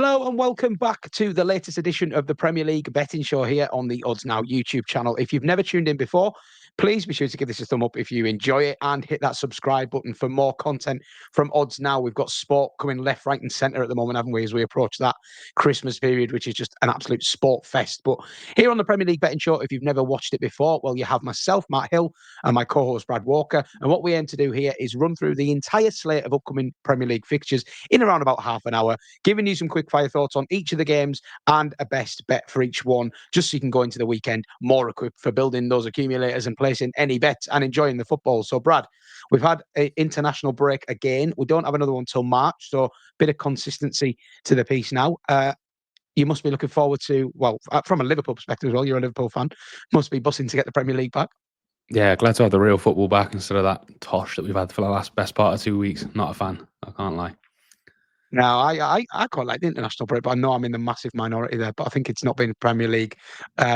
Hello and welcome back to the latest edition of the Premier League Betting Show here on the Odds Now YouTube channel. If you've never tuned in before, please be sure to give this a thumb up if you enjoy it and hit that subscribe button for more content from Odds Now. We've got sport coming left, right and centre at the moment, haven't we, as we approach that Christmas period, which is just an absolute sport fest. But here on the Premier League Betting Show, if you've never watched it before, well, you have myself, Matt Hill, and my co-host, Brad Walker. And what we aim to do here is run through the entire slate of upcoming Premier League fixtures in around about half an hour, giving you some quick fire thoughts on each of the games and a best bet for each one, just so you can go into the weekend more equipped for building those accumulators and placing any bets and enjoying the football. So, Brad, we've had an international break again. We don't have another one till March, so a bit of consistency to the piece now. You must be looking forward to, well, from a Liverpool perspective as well, you're a Liverpool fan, must be buzzing to get the Premier League back. Yeah, glad to have the real football back instead of that tosh that we've had for the best part of 2 weeks. Not a fan, I can't lie. No, I quite like the international break, but I know I'm in the massive minority there. But I think it's not being a Premier League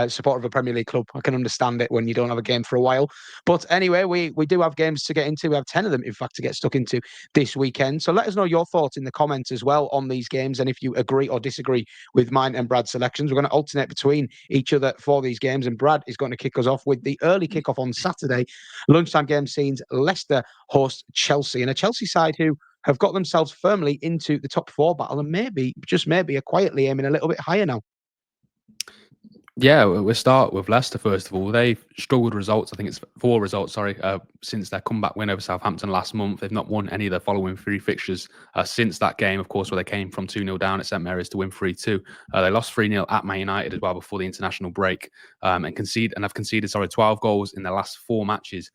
supporter of a Premier League club. I can understand it when you don't have a game for a while. But anyway, we do have games to get into. We have 10 of them, in fact, to get stuck into this weekend. So let us know your thoughts in the comments as well on these games. And if you agree or disagree with mine and Brad's selections, we're going to alternate between each other for these games. And Brad is going to kick us off with the early kickoff on Saturday. Lunchtime game scenes, Leicester host Chelsea. And a Chelsea side who have got themselves firmly into the top four battle and maybe, just maybe, are quietly aiming a little bit higher now. Yeah, we'll start with Leicester first of all. They've struggled results. I think it's 4 results, since their comeback win over Southampton last month. They've not won any of their following 3 fixtures since that game, of course, where they came from 2-0 down at St Mary's to win 3-2. They lost 3-0 at Man United as well before the international break and have conceded 12 goals in their last 4 matches.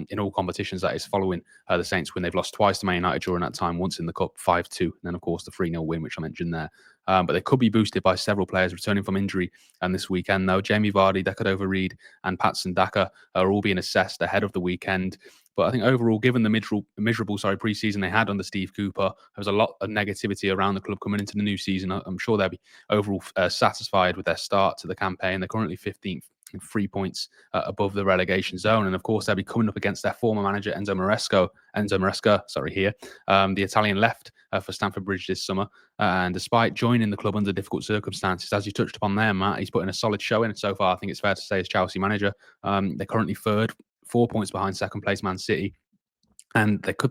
In all competitions, that is following the Saints win. They've lost twice to Man United during that time, once in the Cup, 5-2, and then, of course, the 3-0 win, which I mentioned there. But they could be boosted by several players returning from injury this weekend, though. Jamie Vardy, Decordova-Reid and Patson Daka are all being assessed ahead of the weekend. But I think overall, given the miserable pre-season they had under Steve Cooper, there was a lot of negativity around the club coming into the new season. I'm sure they'll be overall satisfied with their start to the campaign. They're currently 15th. 3 points above the relegation zone. And of course, they'll be coming up against their former manager, Enzo Maresca, the Italian left for Stamford Bridge this summer. And despite joining the club under difficult circumstances, as you touched upon there, Matt, he's put in a solid showing so far. I think it's fair to say as Chelsea manager. They're currently third, 4 points behind second place Man City. And they could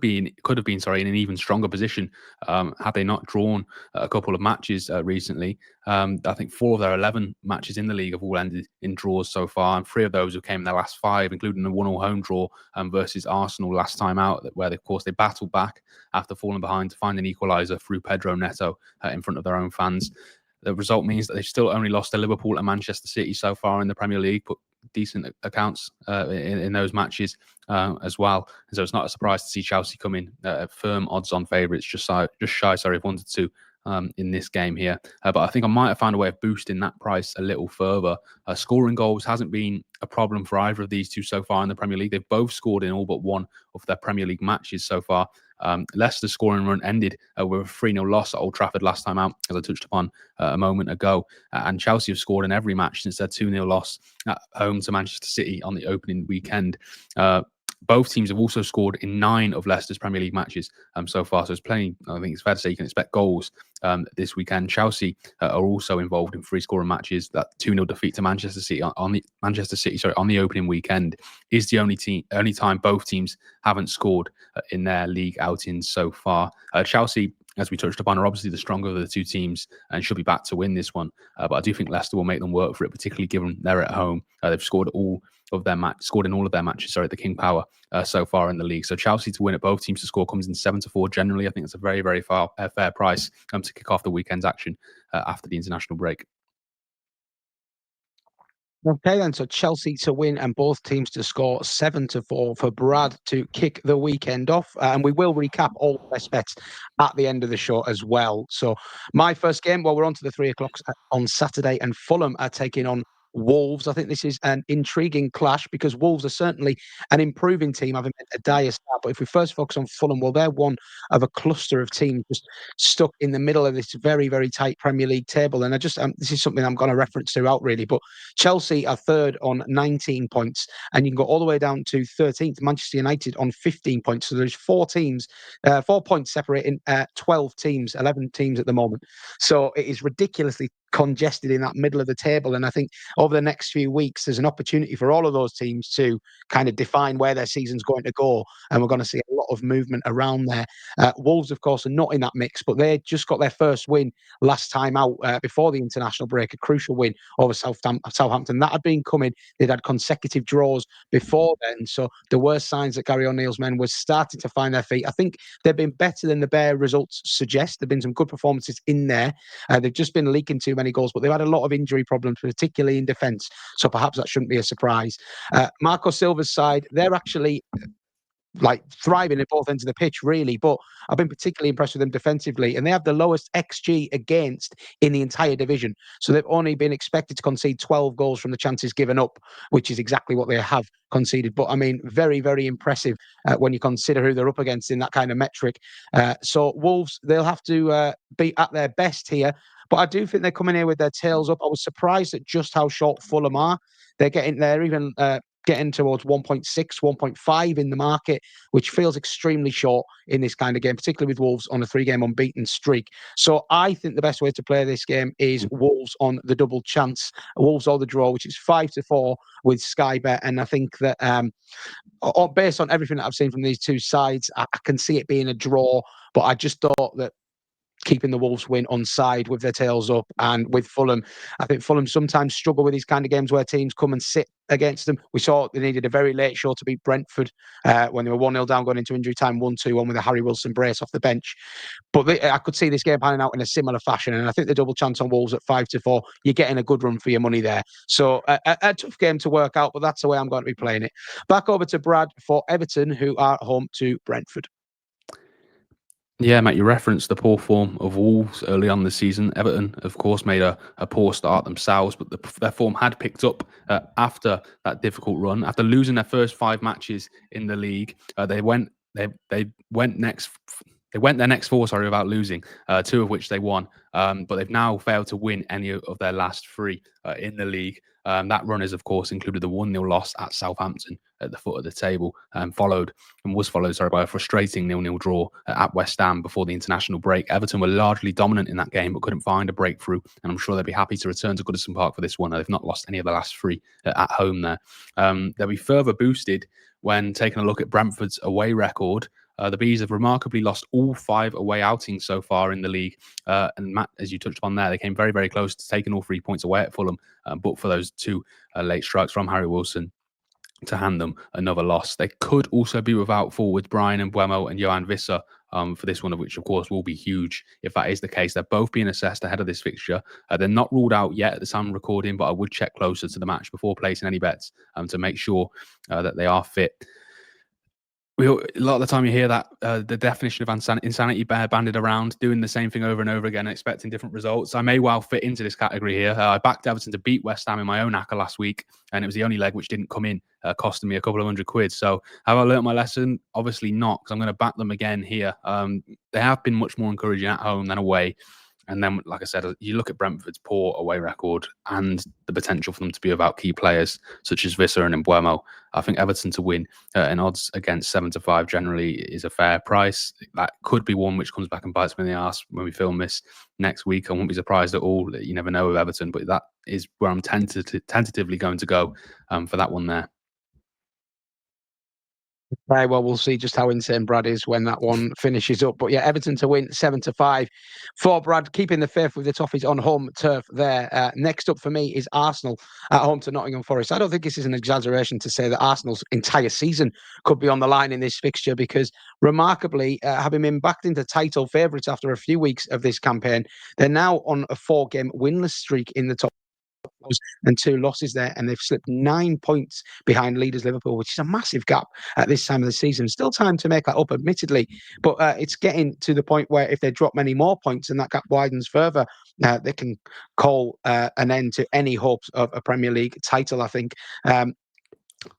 have been in an even stronger position had they not drawn a couple of matches recently. I think 4 of their 11 matches in the league have all ended in draws so far, and 3 of those have came in their last 5, including the 1-1 home draw versus Arsenal last time out, where of course they battled back after falling behind to find an equaliser through Pedro Neto in front of their own fans. The result means that they've still only lost to Liverpool and Manchester City so far in the Premier League, but decent accounts in those matches as well. And so it's not a surprise to see Chelsea come in firm odds-on favourites, just shy of 1-2 in this game here. But I think I might have found a way of boosting that price a little further. Scoring goals hasn't been a problem for either of these two so far in the Premier League. They've both scored in all but one of their Premier League matches so far. Leicester's scoring run ended with a 3-0 loss at Old Trafford last time out, as I touched upon a moment ago. And Chelsea have scored in every match since their 2-0 loss at home to Manchester City on the opening weekend. Both teams have also scored in 9 of Leicester's Premier League matches so far. So it's plenty. I think it's fair to say you can expect goals this weekend. Chelsea are also involved in 3 scoring matches. That 2-0 defeat to Manchester City on the opening weekend is the only time both teams haven't scored in their league outings so far. Chelsea, as we touched upon, are obviously the stronger of the 2 teams and should be back to win this one. But I do think Leicester will make them work for it, particularly given they're at home. They've scored in all of their matches at the King Power so far in the league. So Chelsea to win at both teams to score comes in 7-4 generally. I think it's a very, very fair price to kick off the weekend's action after the international break. Okay, then. So Chelsea to win and both teams to score 7-4 for Brad to kick the weekend off. And we will recap all the best bets at the end of the show as well. So my first game, well, we're on to the 3 o'clock on Saturday, and Fulham are taking on Wolves. I think this is an intriguing clash because Wolves are certainly an improving team, having a dire start. But if we first focus on Fulham, well, they're one of a cluster of teams just stuck in the middle of this very, very tight Premier League table. And this is something I'm going to reference throughout, really. But Chelsea are third on 19 points, and you can go all the way down to 13th, Manchester United on 15 points. So there's 4 points separating 12 teams, 11 teams at the moment. So it is ridiculously congested in that middle of the table. And I think over the next few weeks, there's an opportunity for all of those teams to kind of define where their season's going to go. And we're going to see a lot of movement around there. Wolves, of course, are not in that mix, but they just got their first win last time out before the international break, a crucial win over Southampton. That had been coming. They'd had consecutive draws before then. So there were signs that Gary O'Neill's men were starting to find their feet. I think they've been better than the bare results suggest. There have been some good performances in there. They've just been leaking too many goals, but they've had a lot of injury problems, particularly in defence. So perhaps that shouldn't be a surprise. Marco Silva's side, they're actually like thriving at both ends of the pitch, really. But I've been particularly impressed with them defensively, and they have the lowest XG against in the entire division. So they've only been expected to concede 12 goals from the chances given up, which is exactly what they have conceded. But I mean, very, very impressive when you consider who they're up against in that kind of metric. So Wolves, they'll have to be at their best here. But I do think they're coming here with their tails up. I was surprised at just how short Fulham are. They're even getting towards 1.6, 1.5 in the market, which feels extremely short in this kind of game, particularly with Wolves on a 3-game unbeaten streak. So I think the best way to play this game is Wolves on the double chance, Wolves or the draw, which is 5-4 with Sky Bet. And I think that based on everything that I've seen from these two sides, I can see it being a draw. But I just thought that keeping the Wolves win on side with their tails up. And with Fulham, I think Fulham sometimes struggle with these kind of games where teams come and sit against them. We saw they needed a very late show to beat Brentford when they were 1-0 down going into injury time, 1-2, with a Harry Wilson brace off the bench. But I could see this game panning out in a similar fashion. And I think the double chance on Wolves at 5-4, you're getting a good run for your money there. So a tough game to work out, but that's the way I'm going to be playing it. Back over to Brad for Everton, who are home to Brentford. Yeah, Matt, you referenced the poor form of Wolves early on this season. Everton, of course, made a poor start themselves, but their form had picked up after that difficult run. After losing their first 5 matches in the league, they went their next 4, without losing, 2 of which they won. But they've now failed to win any of their last 3 in the league. That run has, of course, included the 1-0 loss at Southampton at the foot of the table, and was followed by a frustrating 0-0 draw at West Ham before the international break. Everton were largely dominant in that game, but couldn't find a breakthrough, and I'm sure they'll be happy to return to Goodison Park for this one. They've not lost any of the last 3 at home there. They'll be further boosted when taking a look at Brentford's away record. The Bees have remarkably lost all 5 away outings so far in the league. And Matt, as you touched upon there, they came very, very close to taking all 3 points away at Fulham, but for those 2 late strikes from Harry Wilson to hand them another loss. They could also be without forwards Brian and Mbeumo and Johan Visser for this one, which of course will be huge if that is the case. They're both being assessed ahead of this fixture. They're not ruled out yet at the time of recording, but I would check closer to the match before placing any bets to make sure that they are fit. A lot of the time you hear that the definition of insanity banded around, doing the same thing over and over again, expecting different results. I may well fit into this category here. I backed Everton to beat West Ham in my own ACCA last week, and it was the only leg which didn't come in, costing me a couple of £100. So have I learnt my lesson? Obviously not, because I'm going to back them again here. They have been much more encouraging at home than away. And then, like I said, you look at Brentford's poor away record and the potential for them to be without key players such as Visser and Mbeumo. I think Everton to win in odds against 7-5 generally is a fair price. That could be one which comes back and bites me in the arse when we film this next week. I won't be surprised at all. You never know with Everton, but that is where I'm tentatively going to go for that one there. Right, well, we'll see just how insane Brad is when that one finishes up. But yeah, Everton to win 7-5 for Brad, keeping the faith with the Toffees on home turf there. Next up for me is Arsenal at home to Nottingham Forest. I don't think this is an exaggeration to say that Arsenal's entire season could be on the line in this fixture because, remarkably, having been backed into title favourites after a few weeks of this campaign, they're now on a 4-game winless streak in the top and 2 losses there, and they've slipped 9 points behind leaders Liverpool, which is a massive gap at this time of the season. Still time to make that up, admittedly, but it's getting to the point where if they drop many more points and that gap widens further, they can call an end to any hopes of a Premier League title, I think.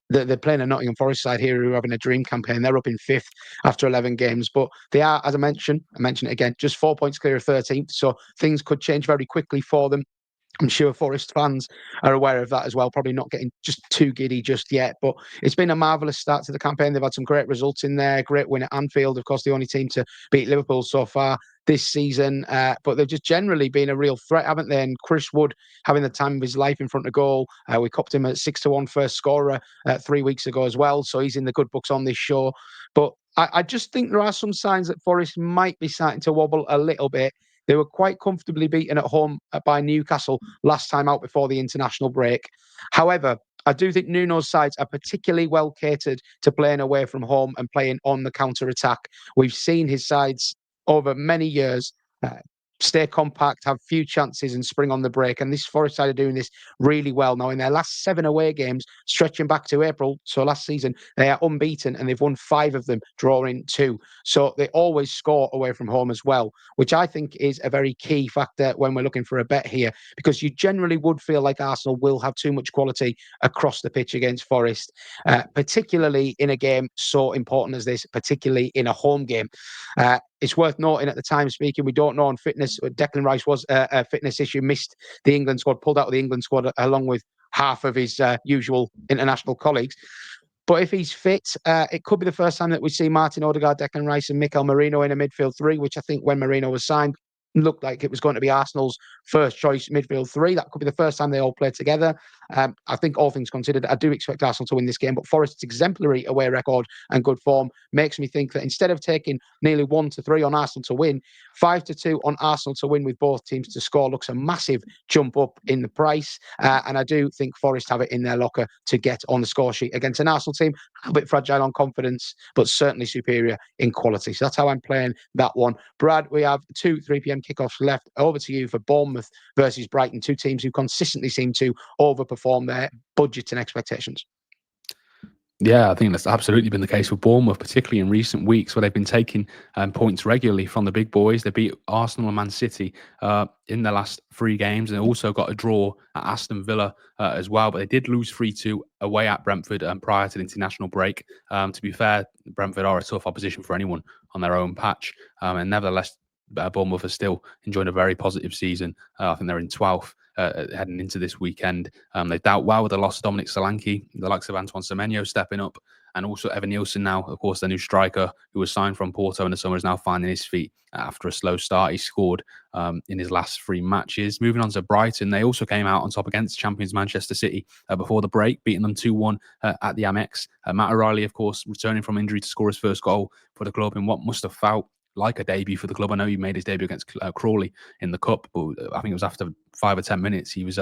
They're playing a Nottingham Forest side here who are having a dream campaign. They're up in 5th after 11 games, but they are, as I mentioned it again, just 4 points clear of 13th, so things could change very quickly for them. I'm sure Forest fans are aware of that as well, probably not getting just too giddy just yet. But it's been a marvellous start to the campaign. They've had some great results in there. Great win at Anfield, of course, the only team to beat Liverpool so far this season. But they've just generally been a real threat, haven't they? And Chris Wood having the time of his life in front of goal. We copped him at 6-1 first scorer 3 weeks ago as well. So he's in the good books on this show. But I just think there are some signs that Forest might be starting to wobble a little bit. They were quite comfortably beaten at home by Newcastle last time out before the international break. However, I do think Nuno's sides are particularly well catered to playing away from home and playing on the counter-attack. We've seen his sides over many years stay compact, have few chances and spring on the break. And this Forest side are doing this really well now. In their last 7 away games, stretching back to April, so last season, they are unbeaten and they've won 5 of them, drawing 2. So they always score away from home as well, which I think is a very key factor when we're looking for a bet here, because you generally would feel like Arsenal will have too much quality across the pitch against Forest, particularly in a game so important as this, particularly in a home game. It's worth noting at the time speaking, we don't know on fitness. Declan Rice was a fitness issue, missed the England squad, pulled out of the England squad along with half of his usual international colleagues. But if he's fit, it could be the first time that we see Martin Odegaard, Declan Rice and Mikel Merino in a midfield 3, which I think when Merino was signed, looked like it was going to be Arsenal's first choice midfield 3. That could be the first time they all play together. I think all things considered, I do expect Arsenal to win this game, but Forest's exemplary away record and good form makes me think that instead of taking nearly 1-3 on Arsenal to win, 5-2 on Arsenal to win with both teams to score looks a massive jump up in the price. And I do think Forest have it in their locker to get on the score sheet against an Arsenal team a bit fragile on confidence, but certainly superior in quality. So that's how I'm playing that one. Brad, we have 2 3 p.m. kickoffs left. Over to you for Bournemouth versus Brighton, 2 teams who consistently seem to overperform their budgets and expectations. Yeah, I think that's absolutely been the case with Bournemouth, particularly in recent weeks where they've been taking points regularly from the big boys. They beat Arsenal and Man City in their last 3 games, and they also got a draw at Aston Villa as well. But they did lose 3-2 away at Brentford prior to the international break. To be fair, Brentford are a tough opposition for anyone on their own patch. And nevertheless, Bournemouth are still enjoying a very positive season. I think they're in 12th. Heading into this weekend. They dealt well with the loss of Dominic Solanke, the likes of Antoine Semenyo stepping up, and also Evan Nielsen now, of course, their new striker, who was signed from Porto in the summer, is now finding his feet after a slow start. He scored in his last 3 matches. Moving on to Brighton, they also came out on top against champions Manchester City before the break, beating them 2-1 at the Amex. Matt O'Reilly, of course, returning from injury to score his first goal for the club in what must have felt like a debut for the club. I know he made his debut against Crawley in the Cup, but I think it was after 5 or 10 minutes he was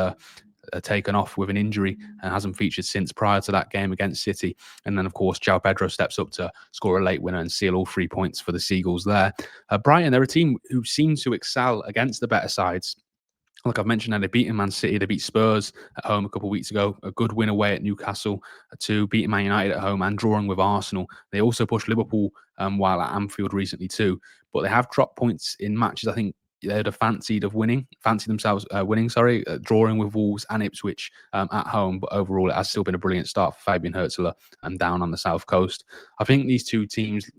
taken off with an injury and hasn't featured since prior to that game against City. And then, of course, João Pedro steps up to score a late winner and seal all 3 points for the Seagulls there. Brighton, they're a team who seem to excel against the better sides. Like I've mentioned, they beat Man City, they beat Spurs at home a couple of weeks ago, a good win away at Newcastle, to beating Man United at home and drawing with Arsenal. They also pushed Liverpool while at Anfield recently too, but they have dropped points in matches I think they'd have fancied themselves winning, drawing with Wolves and Ipswich at home. But overall, it has still been a brilliant start for Fabian Hurtzler and down on the South Coast. I think these 2 teams,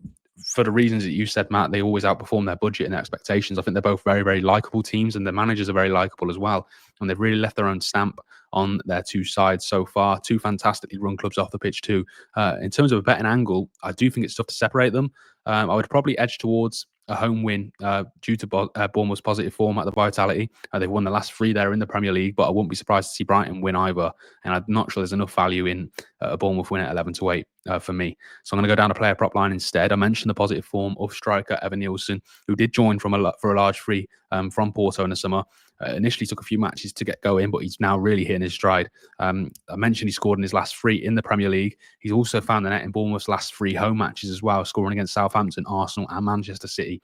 for the reasons that you said, Matt, they always outperform their budget and their expectations. I think they're both very, very likeable teams, and their managers are very likeable as well. And they've really left their own stamp on their 2 sides so far. 2 fantastically run clubs off the pitch too. In terms of a betting angle, I do think it's tough to separate them. I would probably edge towards a home win due to Bournemouth's positive form at the Vitality. They've won the last 3 there in the Premier League, but I wouldn't be surprised to see Brighton win either. And I'm not sure there's enough value in a Bournemouth win at 11-8 for me. So I'm going to go down a player prop line instead. I mentioned the positive form of striker Evan Nielsen, who did join for a large fee from Porto in the summer. Initially took a few matches to get going, but he's now really hitting his stride. I mentioned he scored in his last 3 in the Premier League. He's also found the net in Bournemouth's last 3 home matches as well, scoring against Southampton, Arsenal and Manchester City.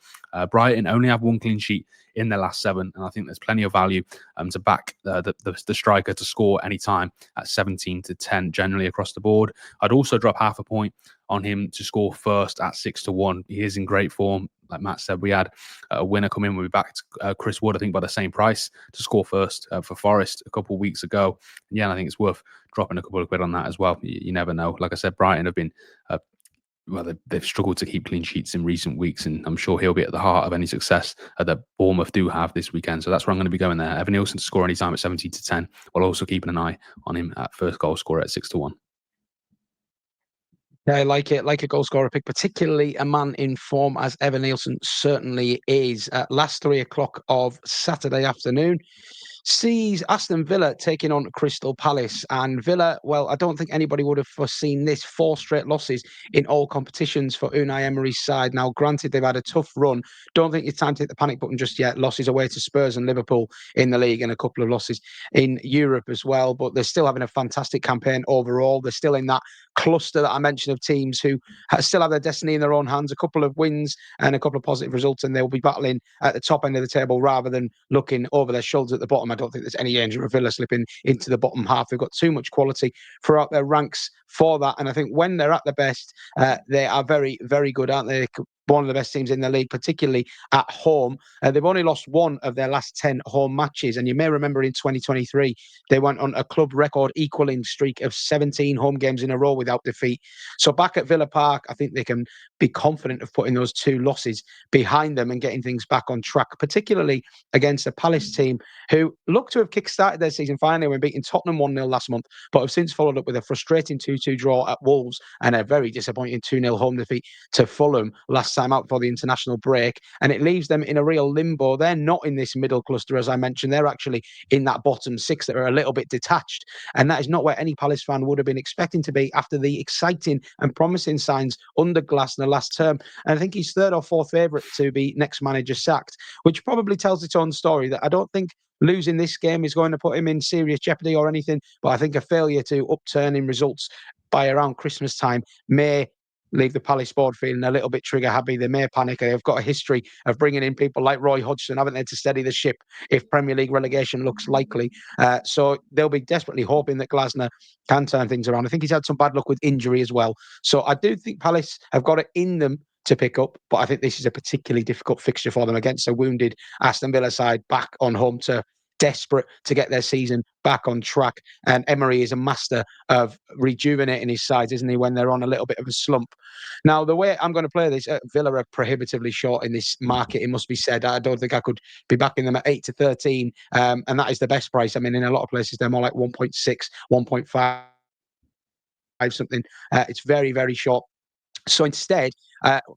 Brighton only have 1 clean sheet in their last 7, and I think there's plenty of value to back the striker to score any time at 17 to 10 generally across the board. I'd also drop half a point on him to score first at 6 to 1. He is in great form. Like Matt said, we had a winner come in when we backed Chris Wood, I think, by the same price to score first for Forest a couple of weeks ago. And yeah, I think it's worth dropping a couple of quid on that as well. You never know. Like I said, Brighton have been they've struggled to keep clean sheets in recent weeks, and I'm sure he'll be at the heart of any success that Bournemouth do have this weekend. So that's where I'm going to be going there. Evan Nielsen to score any time at 17 to 10, while also keeping an eye on him at first goal scorer at 6 to 1. Yeah, I like it, like a goal scorer pick, particularly a man in form as Evan Nielsen certainly is. At last 3 o'clock of Saturday afternoon sees Aston Villa taking on Crystal Palace. And Villa, well, I don't think anybody would have foreseen this. 4 straight losses in all competitions for Unai Emery's side. Now, granted, they've had a tough run. Don't think it's time to hit the panic button just yet. Losses away to Spurs and Liverpool in the league, and a couple of losses in Europe as well. But they're still having a fantastic campaign overall. They're still in that cluster that I mentioned of teams who still have their destiny in their own hands. A couple of wins and a couple of positive results, and they'll be battling at the top end of the table rather than looking over their shoulders at the bottom. I don't think there's any danger of Villa slipping into the bottom half. They've got too much quality throughout their ranks for that. And I think when they're at their best, they are very, very good, aren't they? One of the best teams in the league, particularly at home. They've only lost 1 of their last 10 home matches. And you may remember in 2023, they went on a club record equaling streak of 17 home games in a row without defeat. So back at Villa Park, I think they can be confident of putting those 2 losses behind them and getting things back on track, particularly against a Palace team who look to have kick-started their season finally when beating Tottenham 1-0 last month, but have since followed up with a frustrating 2-2 draw at Wolves and a very disappointing 2-0 home defeat to Fulham last time out for the international break. And it leaves them in a real limbo. They're not in this middle cluster, as I mentioned. They're actually in that bottom 6 that are a little bit detached. And that is not where any Palace fan would have been expecting to be after the exciting and promising signs under Glasner last term. And I think he's 3rd or 4th favourite to be next manager sacked, which probably tells its own story that I don't think losing this game is going to put him in serious jeopardy or anything. But I think a failure to upturn in results by around Christmas time may leave the Palace board feeling a little bit trigger happy. They may panic. They've got a history of bringing in people like Roy Hodgson, haven't they, to steady the ship if Premier League relegation looks likely. So they'll be desperately hoping that Glasner can turn things around. I think he's had some bad luck with injury as well. So I do think Palace have got it in them to pick up, but I think this is a particularly difficult fixture for them against a wounded Aston Villa side back on home turf, desperate to get their season back on track. And Emery is a master of rejuvenating his sides, isn't he, when they're on a little bit of a slump. Now, the way I'm going to play this, Villa are prohibitively short in this market, it must be said. I don't think I could be backing them at 8 to 13, and that is the best price. I mean, in a lot of places, they're more like 1.6, 1.5, something. It's very, very short. So instead,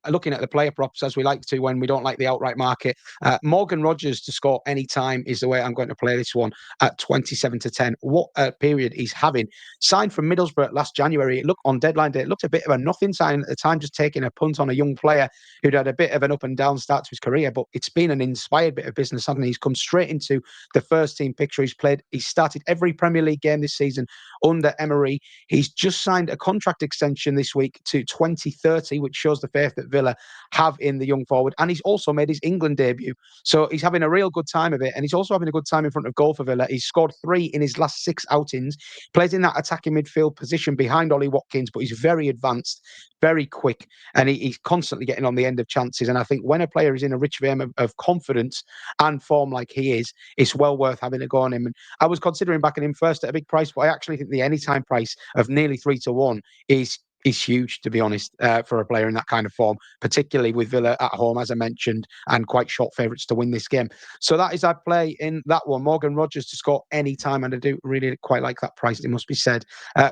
looking at the player props as we like to when we don't like the outright market, Morgan Rogers to score any time is the way I'm going to play this one at 27 to 10. What a period he's having. Signed from Middlesbrough last January. It looked on deadline day, it looked a bit of a nothing sign at the time, just taking a punt on a young player who'd had a bit of an up and down start to his career. But it's been an inspired bit of business, hasn't he? He's come straight into the first team picture. He's started every Premier League game this season under Emery. He's just signed a contract extension this week to 2030, which shows the faith that Villa have in the young forward. And he's also made his England debut. So he's having a real good time of it. And he's also having a good time in front of goal for Villa. He's scored 3 in his last 6 outings. Plays in that attacking midfield position behind Ollie Watkins, but he's very advanced, very quick, and he's constantly getting on the end of chances. And I think when a player is in a rich vein of confidence and form like he is, it's well worth having a go on him. And I was considering backing him first at a big price, but I actually think the anytime price of nearly 3 to 1 is huge, to be honest, for a player in that kind of form, particularly with Villa at home, as I mentioned, and quite short favourites to win this game. So that is our play in that one. Morgan Rogers to score any time, and I do really quite like that price, it must be said.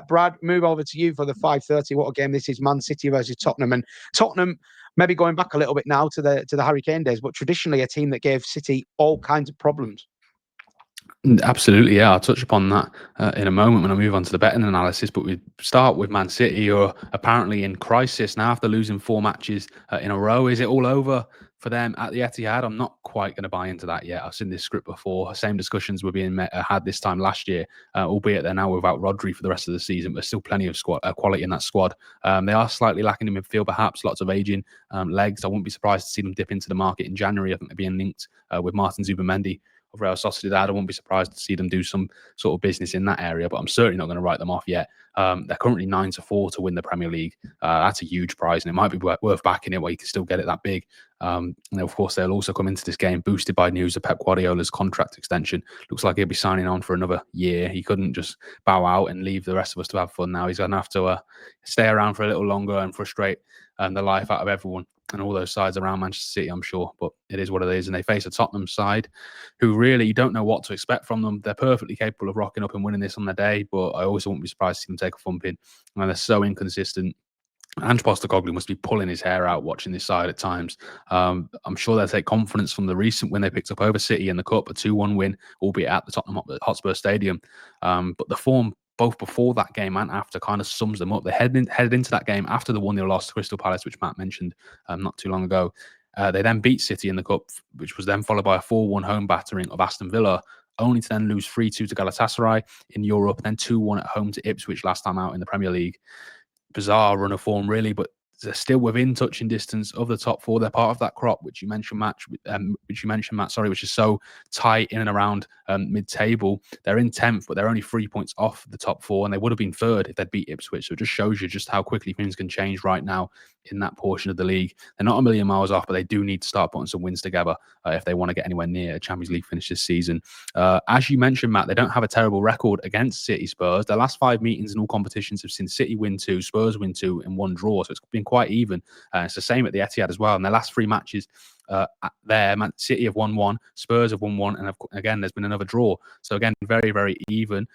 Brad, move over to you for the 5:30. What a game this is, Man City versus Tottenham. And Tottenham, maybe going back a little bit now to the Harry Kane days, but traditionally a team that gave City all kinds of problems. Absolutely, yeah. I'll touch upon that in a moment when I move on to the betting analysis. But we start with Man City, who are apparently in crisis now after losing 4 matches in a row. Is it all over for them at the Etihad, I'm not quite going to buy into that yet. I've seen this script before. Same discussions were being had this time last year, albeit they're now without Rodri for the rest of the season, but there's still plenty of quality in that squad. They are slightly lacking in midfield, perhaps. Lots of aging legs. I wouldn't be surprised to see them dip into the market in January. I think they're being linked with Martin Zubimendi of Real Sociedad. I wouldn't be surprised to see them do some sort of business in that area, but I'm certainly not going to write them off yet. They're currently 9-4 to win the Premier League. That's a huge prize, and it might be worth backing it where you can still get it that big. And of course, they'll also come into this game boosted by news of Pep Guardiola's contract extension. Looks like he'll be signing on for another year. He couldn't just bow out and leave the rest of us to have fun now. He's going to have to stay around for a little longer and frustrate the life out of everyone and all those sides around Manchester City, I'm sure. But it is what it is. And they face a Tottenham side who really, you don't know what to expect from them. They're perfectly capable of rocking up and winning this on their day, but I also wouldn't be surprised to see them take a thumping. And they're so inconsistent. Ange Postecoglou must be pulling his hair out watching this side at times. I'm sure they'll take confidence from the recent win they picked up over City in the Cup, a 2-1 win, albeit at the Tottenham Hotspur Stadium. But the form both before that game and after kind of sums them up. They headed into that game after the 1-0 loss to Crystal Palace, which Matt mentioned not too long ago. They then beat City in the Cup, which was then followed by a 4-1 home battering of Aston Villa, only to then lose 3-2 to Galatasaray in Europe, then 2-1 at home to Ipswich last time out in the Premier League. Bizarre run of form, really, but they're still within touching distance of the top four. They're part of that crop, which you mentioned, Matt, which is so tight in and around mid-table. They're in 10th, but they're only 3 points off the top four, and they would have been third if they'd beat Ipswich. So it just shows you just how quickly things can change right now in that portion of the league. They're not a million miles off, but they do need to start putting some wins together if they want to get anywhere near a Champions League finish this season. As you mentioned, Matt, they don't have a terrible record against City Spurs. Their last 5 meetings in all competitions have seen City win 2, Spurs win 2, and 1 draw. So it's been quite even. It's the same at the Etihad as well. In their last 3 matches there, Man City have won 1, Spurs have won 1, and again, there's been another draw. So again, very, very even.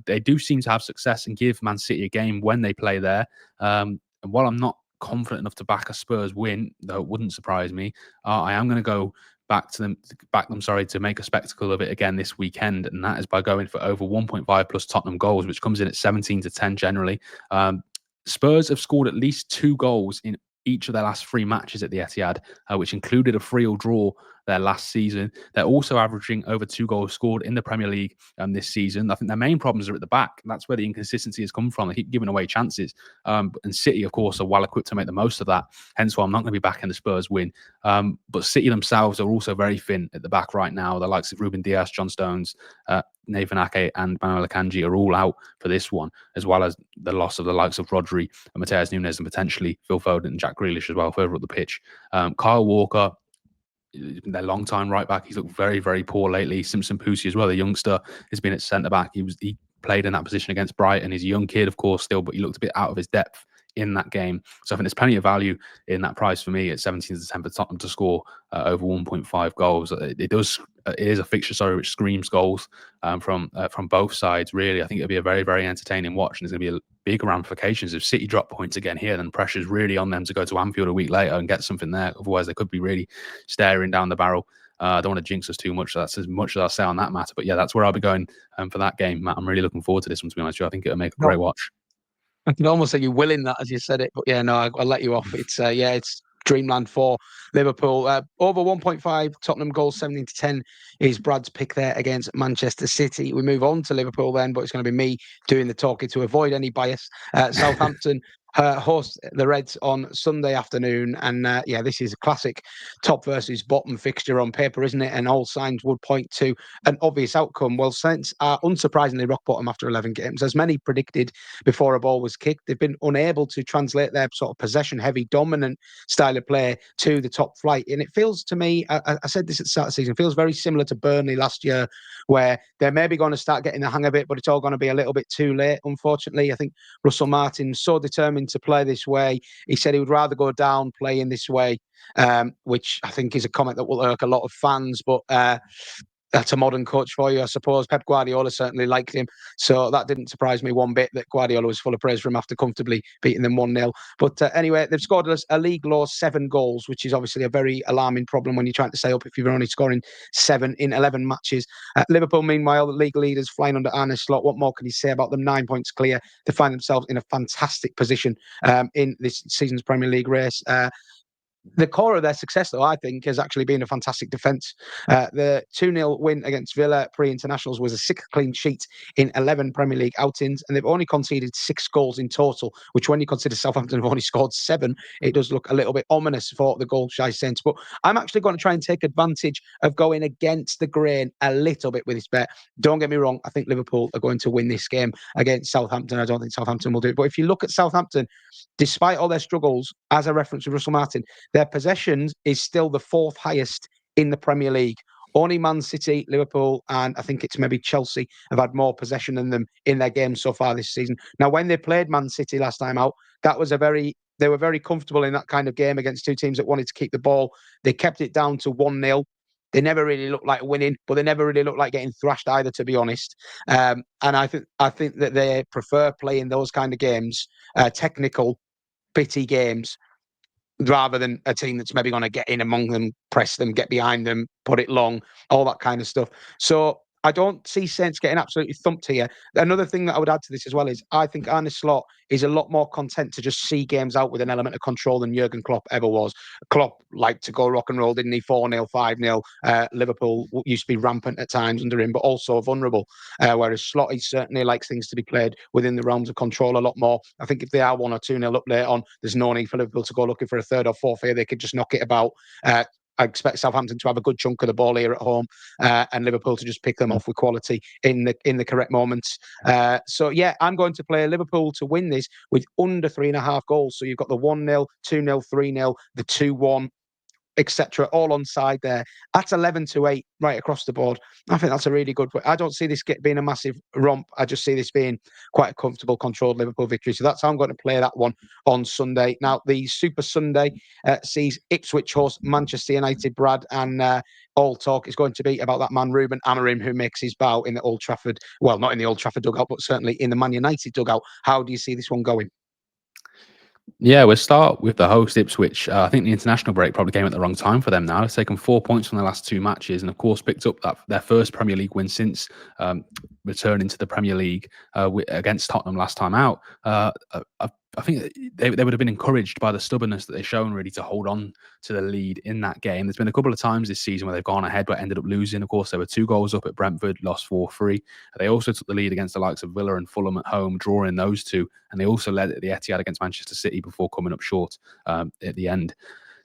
They do seem to have success and give Man City a game when they play there. And while I'm not confident enough to back a Spurs win, though it wouldn't surprise me, I am going to go back them to make a spectacle of it again this weekend, and that is by going for over 1.5 plus Tottenham goals, which comes in at 17-10 generally. Spurs have scored at least 2 goals in each of their last 3 matches at the Etihad, which included a 3-3 draw their last season. They're also averaging over 2 goals scored in the Premier League this season. I think their main problems are at the back. That's where the inconsistency has come from. They keep giving away chances. And City, of course, are well equipped to make the most of that. Hence why I'm not going to be backing the Spurs win. But City themselves are also very thin at the back right now. The likes of Ruben Dias, John Stones, Nathan Ake and Manuel Akanji are all out for this one, as well as the loss of the likes of Rodri and Mateus Nunes and potentially Phil Foden and Jack Grealish as well further up the pitch. Kyle Walker, their long-time right-back, he's looked very, very poor lately. Simpson Pusi as well, the youngster, has been at centre-back. He played in that position against Brighton. He's a young kid, of course, still, but he looked a bit out of his depth in that game. So I think there's plenty of value in that price for me at 17-10 for Tottenham to score over 1.5 goals. It is a fixture, which screams goals from both sides, really. I think it'll be a very, very entertaining watch, and there's going to be big ramifications. If City drop points again here, then pressure's really on them to go to Anfield a week later and get something there. Otherwise, they could be really staring down the barrel. I don't want to jinx us too much, so that's as much as I'll say on that matter. But yeah, that's where I'll be going for that game, Matt. I'm really looking forward to this one, to be honest with you. I think it'll make a great watch. I can almost say you're willing that as you said it, but yeah, no, I'll let you off. It's it's dreamland for Liverpool. Over 1.5 Tottenham goals, 17-10 is Brad's pick there against Manchester City. We move on to Liverpool then, but it's going to be me doing the talking to avoid any bias. Southampton host the Reds on Sunday afternoon, and this is a classic top versus bottom fixture on paper, isn't it? And all signs would point to an obvious outcome. Well, Saints are unsurprisingly rock bottom after 11 games, as many predicted before a ball was kicked. They've been unable to translate their sort of possession-heavy, dominant style of play to the top flight. And it feels to me, I said this at the start of the season, it feels very similar to Burnley last year, where they're maybe going to start getting the hang of it, but it's all going to be a little bit too late, unfortunately. I think Russell Martin's so determined to play this way. He said he would rather go down playing this way, which I think is a comment that will irk a lot of fans, but that's a modern coach for you, I suppose. Pep Guardiola certainly liked him, so that didn't surprise me one bit that Guardiola was full of praise for him after comfortably beating them 1-0. But anyway, they've scored a league low 7 goals, which is obviously a very alarming problem when you're trying to stay up if you're only scoring 7 in 11 matches. Liverpool, meanwhile, the league leaders flying under Arne Slot. What more can you say about them? 9 points clear. They find themselves in a fantastic position in this season's Premier League race. The core of their success, though, I think, has actually been a fantastic defence. The 2-0 win against Villa pre-internationals was a 6th clean sheet in 11 Premier League outings, and they've only conceded 6 goals in total, which when you consider Southampton have only scored 7, it does look a little bit ominous for the goal-shy Saints. But I'm actually going to try and take advantage of going against the grain a little bit with this bet. Don't get me wrong, I think Liverpool are going to win this game against Southampton. I don't think Southampton will do it. But if you look at Southampton, despite all their struggles, as I referenced with Russell Martin, their possessions is still the 4th highest in the Premier League. Only Man City, Liverpool, and I think it's maybe Chelsea have had more possession than them in their games so far this season. Now, when they played Man City last time out, that was they were very comfortable in that kind of game against two teams that wanted to keep the ball. They kept it down to 1-0. They never really looked like winning, but they never really looked like getting thrashed either, to be honest. And I think that they prefer playing those kind of games, technical, bitty games, rather than a team that's maybe going to get in among them, press them, get behind them, put it long, all that kind of stuff. So I don't see Saints getting absolutely thumped here. Another thing that I would add to this as well is I think Arne Slot is a lot more content to just see games out with an element of control than Jurgen Klopp ever was. Klopp liked to go rock and roll, didn't he? 4-0, 5-0. Liverpool used to be rampant at times under him, but also vulnerable. Whereas Slot, he certainly likes things to be played within the realms of control a lot more. I think if they are 1 or 2-0 up later on, there's no need for Liverpool to go looking for a third or fourth here. They could just knock it about. I expect Southampton to have a good chunk of the ball here at home, and Liverpool to just pick them off with quality in the correct moments. So yeah, I'm going to play Liverpool to win this with under 3.5 goals. So you've got the 1-0, 2-0, 3-0, the 2-1, etc., all on side there. That's 11-8 right across the board. I think that's a really good. I don't see this being a massive romp. I just see this being quite a comfortable, controlled Liverpool victory. So that's how I'm going to play that one on Sunday. Now, the Super Sunday sees Ipswich host Manchester United, Brad, and all talk is going to be about that man, Ruben Amorim, who makes his bow in the Old Trafford. Well, not in the Old Trafford dugout, but certainly in the Man United dugout. How do you see this one going? Yeah, we'll start with the host, Ipswich. I think the international break probably came at the wrong time for them now. They've taken 4 points from the last 2 matches and, of course, picked up their first Premier League win since returning to the Premier League against Tottenham last time out. I think they would have been encouraged by the stubbornness that they've shown, really, to hold on to the lead in that game. There's been a couple of times this season where they've gone ahead but ended up losing. Of course, there were 2 goals up at Brentford, lost 4-3. They also took the lead against the likes of Villa and Fulham at home, drawing those 2. And they also led at the Etihad against Manchester City before coming up short at the end.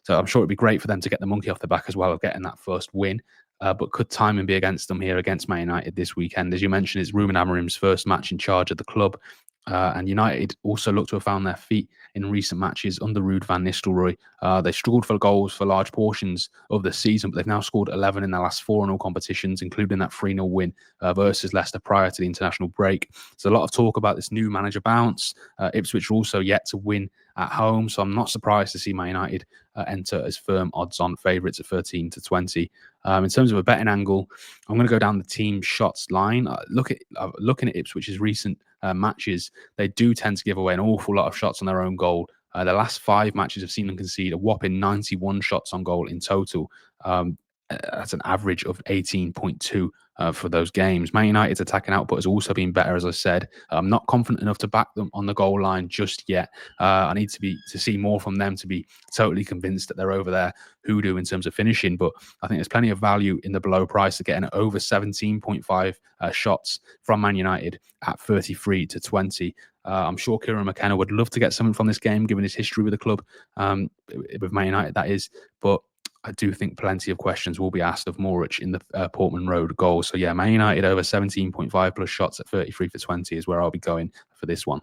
So I'm sure it'd be great for them to get the monkey off the back as well of getting that first win. But could timing be against them here against Man United this weekend? As you mentioned, it's Ruben Amorim's first match in charge of the club. And United also look to have found their feet in recent matches under Ruud van Nistelrooy. They struggled for goals for large portions of the season, but they've now scored 11 in their last 4 in all competitions, including that 3-0 win versus Leicester prior to the international break. There's a lot of talk about this new manager bounce. Ipswich are also yet to win at home, so I'm not surprised to see Man United enter as firm odds-on favourites at 13-20. In terms of a betting angle, I'm going to go down the team shots line. Looking at Ipswich's recent matches, they do tend to give away an awful lot of shots on their own goal. The last 5 matches have seen them concede a whopping 91 shots on goal in total. That's an average of 18.2 for those games. Man United's attacking output has also been better, as I said. I'm not confident enough to back them on the goal line just yet. I need to see more from them to be totally convinced that they're over their hoodoo in terms of finishing. But I think there's plenty of value in the below price of getting over 17.5 shots from Man United at 33-20. I'm sure Kieran McKenna would love to get something from this game, given his history with the club, with Man United, that is. But I do think plenty of questions will be asked of Morich in the Portman Road goal. So yeah, Man United over 17.5 plus shots at 33-20 is where I'll be going for this one.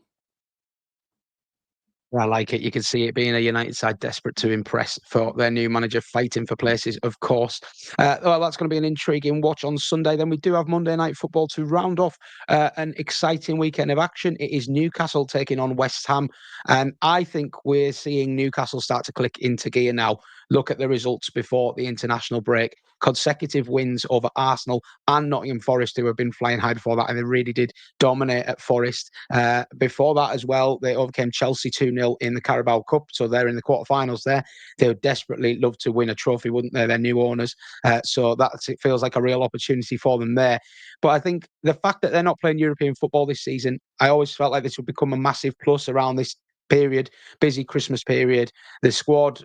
I like it. You can see it being a United side desperate to impress for their new manager, fighting for places, of course. Well, that's going to be an intriguing watch on Sunday. Then we do have Monday Night Football to round off an exciting weekend of action. It is Newcastle taking on West Ham. And I think we're seeing Newcastle start to click into gear now. Look at the results before the international break. Consecutive wins over Arsenal and Nottingham Forest, who have been flying high before that, and they really did dominate at Forest. Before that as well, they overcame Chelsea 2-0 in the Carabao Cup, so they're in the quarterfinals there. They would desperately love to win a trophy, wouldn't they? They're new owners, so it feels like a real opportunity for them there. But I think the fact that they're not playing European football this season, I always felt like this would become a massive plus around this period, busy Christmas period. The squad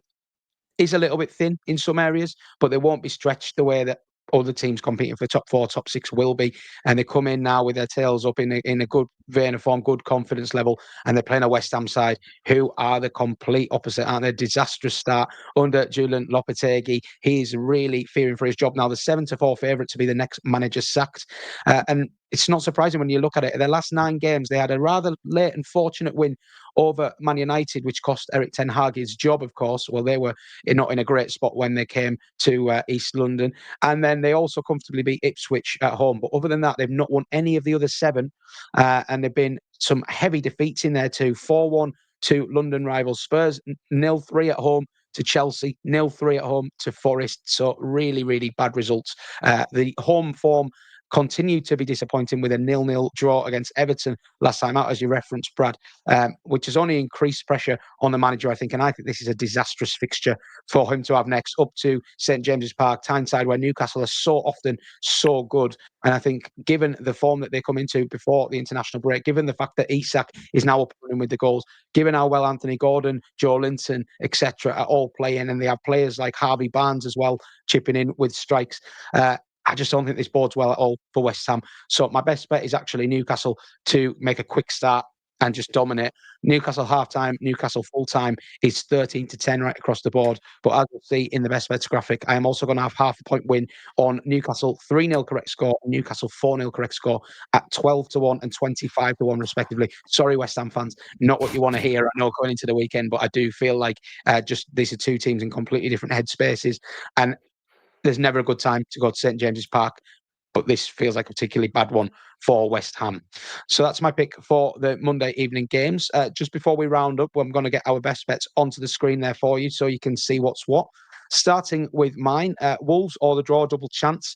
is a little bit thin in some areas, but they won't be stretched the way that other teams competing for top 4, top 6 will be. And they come in now with their tails up in a good vein of form, good confidence level, and they're playing a West Ham side who are the complete opposite, aren't they? Disastrous start under Julian Lopetegui. He's really fearing for his job now. The 7-4 favourite to be the next manager sacked. And it's not surprising when you look at it. Their last 9 games, they had a rather late and fortunate win over Man United, which cost Erik ten Hag his job, of course. Well, they were not in a great spot when they came to East London. And then they also comfortably beat Ipswich at home. But other than that, they've not won any of the other 7. And there've been some heavy defeats in there too. 4-1 to London rivals Spurs, 0-3 at home to Chelsea, 0-3 at home to Forest. So really, really bad results. The home form continued to be disappointing with a 0-0 draw against Everton last time out, as you referenced, Brad, which has only increased pressure on the manager, I think. And I think this is a disastrous fixture for him to have next, up to St James's Park, Tyneside, where Newcastle are so often so good. And I think given the form that they come into before the international break, given the fact that Isak is now up and running with the goals, given how well Anthony Gordon, Joe Linton, etc. are all playing, and they have players like Harvey Barnes as well chipping in with strikes, I just don't think this bodes well at all for West Ham. So my best bet is actually Newcastle to make a quick start and just dominate. Newcastle half-time, Newcastle full-time is 13-10 right across the board. But as you'll see in the best bets graphic, I am also going to have half a point win on Newcastle 3-0 correct score, and Newcastle 4-0 correct score at 12-1 and 25-1 respectively. Sorry, West Ham fans, not what you want to hear. I know going into the weekend, but I do feel like just these are two teams in completely different headspaces. And there's never a good time to go to St James's Park, but this feels like a particularly bad one for West Ham. So that's my pick for the Monday evening games. Just before we round up, I'm going to get our best bets onto the screen there for you so you can see what's what. Starting with mine, Wolves or the draw double chance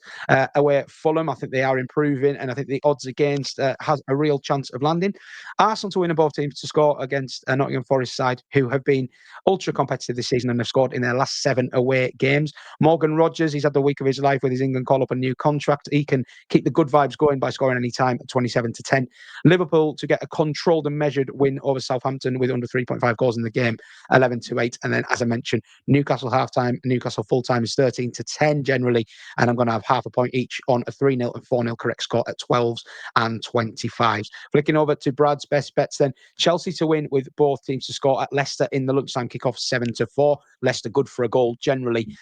away at Fulham. I think they are improving, and I think the odds against has a real chance of landing. Arsenal to win, and both teams to score against a Nottingham Forest side who have been ultra competitive this season and have scored in their last 7 away games. Morgan Rogers, he's had the week of his life with his England call-up and new contract. He can keep the good vibes going by scoring any time at 27-10. Liverpool to get a controlled and measured win over Southampton with under 3.5 goals in the game, 11-8. And then, as I mentioned, Newcastle half-time, Newcastle full-time is 13-10 generally. And I'm going to have half a point each on a 3-0 and 4-0 correct score at 12s and 25s. Flicking over to Brad's best bets then. Chelsea to win with both teams to score at Leicester in the lunchtime kickoff 7-4. Leicester good for a goal generally.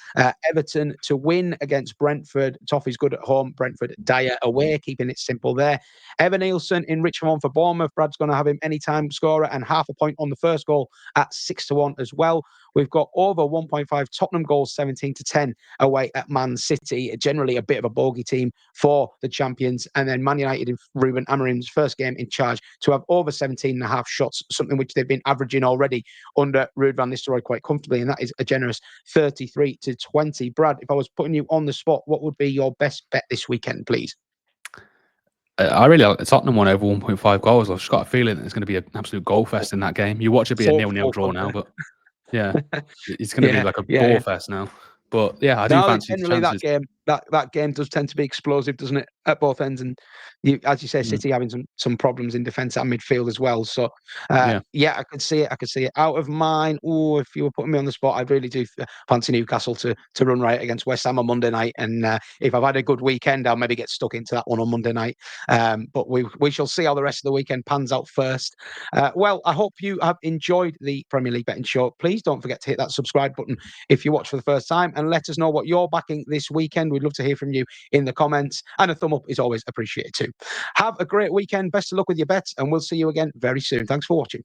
Everton to win against Brentford. Toffee's good at home. Brentford dire away, keeping it simple there. Evan Nielsen in Richmond for Bournemouth. Brad's going to have him anytime scorer and half a point on the first goal at 6-1 as well. We've got over 1.5 Tottenham goals, 17-10 away at Man City. Generally a bit of a bogey team for the champions. And then Man United in Ruben Amorim's first game in charge to have over 17.5 shots, something which they've been averaging already under Ruud van Nistelrooy quite comfortably. And that is a generous 33-20. Brad, if I was putting you on the spot, what would be your best bet this weekend, please? I really like the Tottenham one over 1.5 goals. I've just got a feeling it's going to be an absolute goal fest in that game. You watch it be a 0-0 draw now, but yeah, it's going to be like a gore fest now. But yeah, I do fancy the chances. That game does tend to be explosive, doesn't it, at both ends? And as you say, City having some problems in defence and midfield as well. So I could see it. I could see it. Out of mine, if you were putting me on the spot, I'd really do fancy Newcastle to run right against West Ham on Monday night. And if I've had a good weekend, I'll maybe get stuck into that one on Monday night. But we shall see how the rest of the weekend pans out first. Well, I hope you have enjoyed the Premier League Betting Show. Please don't forget to hit that subscribe button if you watch for the first time, and let us know what you're backing this weekend. We'd love to hear from you in the comments, and a thumb up is always appreciated too. Have a great weekend. Best of luck with your bets, and we'll see you again very soon. Thanks for watching.